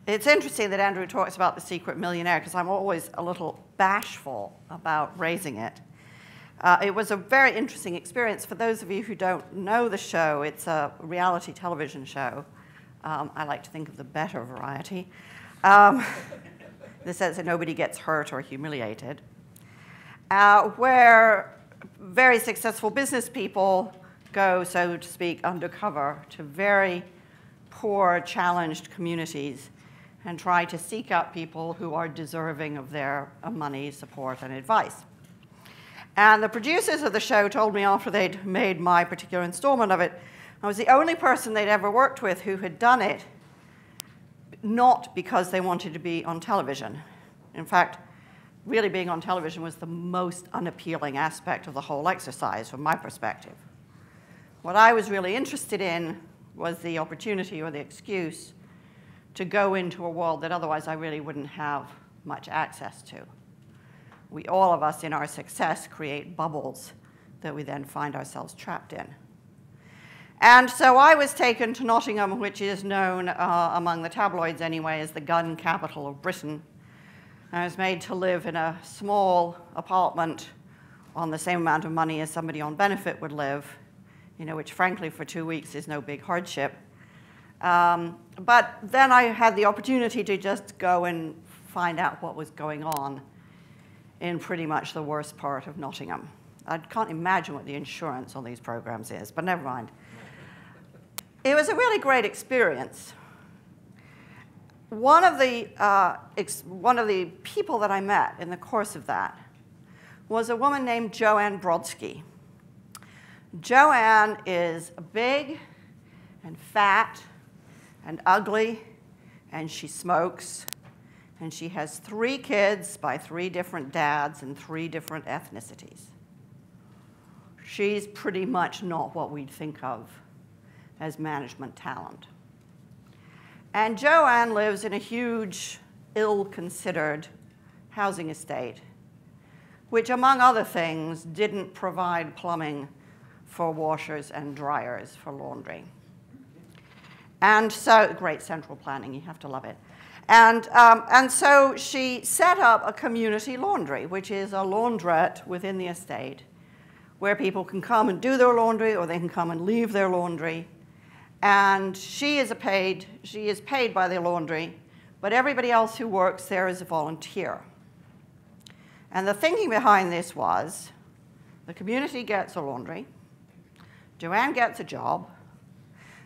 It's interesting that Andrew talks about The Secret Millionaire, because I'm always a little bashful about raising it. It was a very interesting experience. For those of you who don't know the show, it's a reality television show. I like to think of the better variety. In the sense that nobody gets hurt or humiliated. Where very successful business people go, so to speak, undercover to very poor, challenged communities and try to seek out people who are deserving of their money, support, and advice. And the producers of the show told me after they'd made my particular installment of it, I was the only person they'd ever worked with who had done it not because they wanted to be on television. In fact, really being on television was the most unappealing aspect of the whole exercise from my perspective. What I was really interested in was the opportunity or the excuse to go into a world that otherwise I really wouldn't have much access to. We, all of us in our success, create bubbles that we then find ourselves trapped in. And so I was taken to Nottingham, which is known among the tabloids anyway as the gun capital of Britain. I was made to live in a small apartment on the same amount of money as somebody on benefit would live, which frankly for 2 weeks is no big hardship. But then I had the opportunity to just go and find out what was going on in pretty much the worst part of Nottingham. I can't imagine what the insurance on these programs is, but never mind. It was a really great experience. One of the people that I met in the course of that was a woman named Joanne Brodsky. Joanne is big and fat and ugly, and she smokes, and she has 3 kids by 3 different dads and 3 different ethnicities. She's pretty much not what we'd think of as management talent. And Joanne lives in a huge, ill-considered housing estate, which, among other things, didn't provide plumbing for washers and dryers for laundry. And so, great central planning, you have to love it. And so she set up a community laundry, which is a laundrette within the estate, where people can come and do their laundry, or they can come and leave their laundry. And she is paid by the laundry, but everybody else who works there is a volunteer. And the thinking behind this was, the community gets a laundry, Joanne gets a job,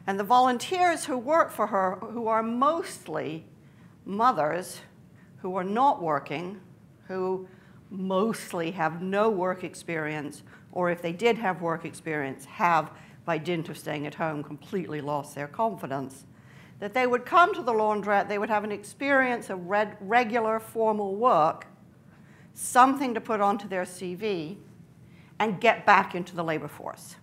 and the volunteers who work for her, who are mostly mothers who are not working, who mostly have no work experience, or if they did have work experience, have, by dint of staying at home, completely lost their confidence, that they would come to the laundrette, they would have an experience of regular formal work, something to put onto their CV, and get back into the labor force.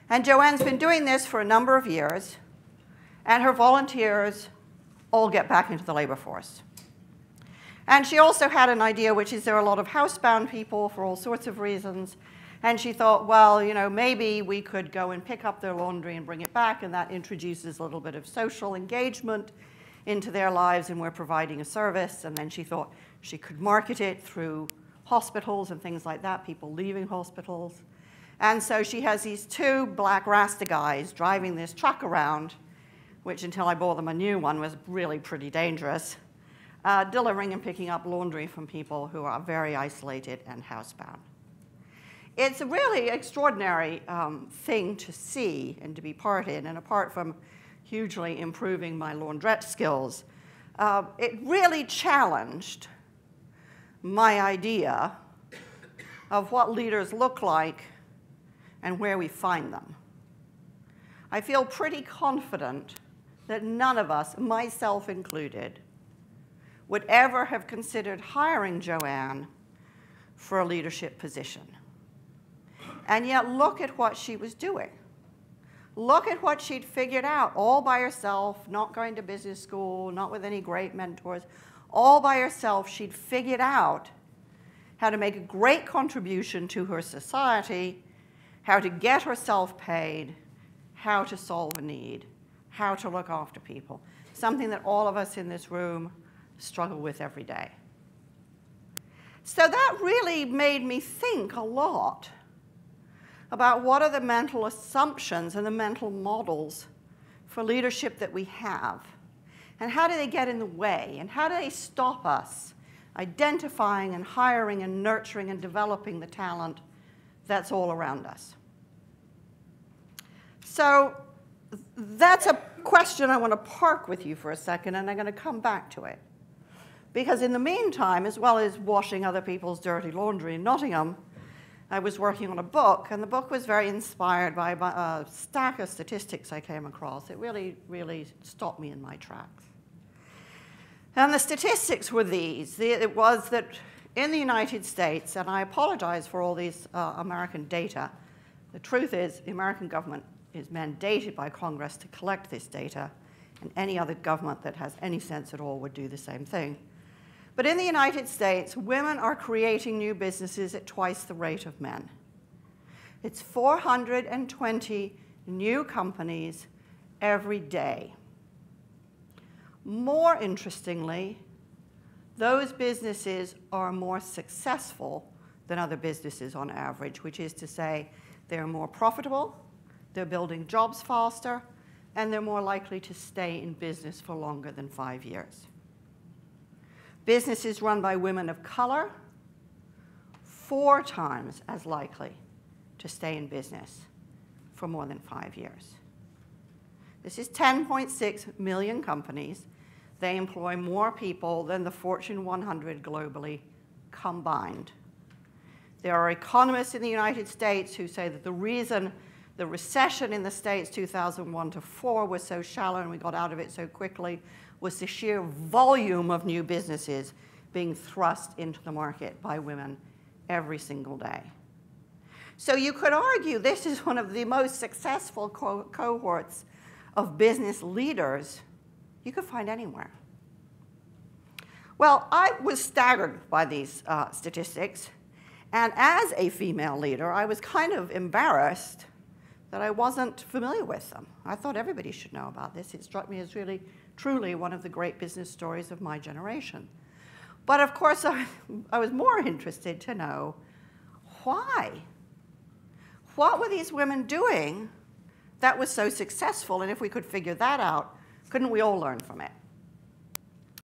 And Joanne's been doing this for a number of years, and her volunteers all get back into the labor force. And she also had an idea, which is there are a lot of housebound people for all sorts of reasons, and she thought, well, maybe we could go and pick up their laundry and bring it back, and that introduces a little bit of social engagement into their lives, and we're providing a service. And then she thought she could market it through hospitals and things like that, people leaving hospitals. And so she has these 2 black Rasta guys driving this truck around, which until I bought them a new one was really pretty dangerous, delivering and picking up laundry from people who are very isolated and housebound. It's a really extraordinary thing to see and to be part in, and apart from hugely improving my laundrette skills, it really challenged my idea of what leaders look like and where we find them. I feel pretty confident that none of us, myself included, would ever have considered hiring Joanne for a leadership position. And yet, look at what she was doing. Look at what she'd figured out all by herself, not going to business school, not with any great mentors. All by herself, she'd figured out how to make a great contribution to her society, how to get herself paid, how to solve a need, how to look after people. something that all of us in this room struggle with every day. So that really made me think a lot about what are the mental assumptions and the mental models for leadership that we have, and how do they get in the way, and how do they stop us identifying and hiring and nurturing and developing the talent that's all around us. So that's a question I want to park with you for a second, and I'm going to come back to it. Because in the meantime, as well as washing other people's dirty laundry in Nottingham, I was working on a book, and the book was very inspired by a stack of statistics I came across. It really, really stopped me in my tracks. And the statistics were these. It was that in the United States, and I apologize for all these American data, the truth is the American government is mandated by Congress to collect this data, and any other government that has any sense at all would do the same thing. But in the United States, women are creating new businesses at twice the rate of men. It's 420 new companies every day. More interestingly, those businesses are more successful than other businesses on average, which is to say they're more profitable, they're building jobs faster, and they're more likely to stay in business for longer than 5 years. Businesses run by women of color, 4 times as likely to stay in business for more than 5 years. This is 10.6 million companies. They employ more people than the Fortune 100 globally combined. There are economists in the United States who say that the reason the recession in the States 2001 to 4 was so shallow and we got out of it so quickly was the sheer volume of new businesses being thrust into the market by women every single day. So you could argue this is one of the most successful cohorts of business leaders you could find anywhere. Well, I was staggered by these statistics, and as a female leader, I was kind of embarrassed that I wasn't familiar with them. I thought everybody should know about this. It struck me as really, truly one of the great business stories of my generation. But of course, I was more interested to know why. What were these women doing that was so successful? And if we could figure that out, couldn't we all learn from it?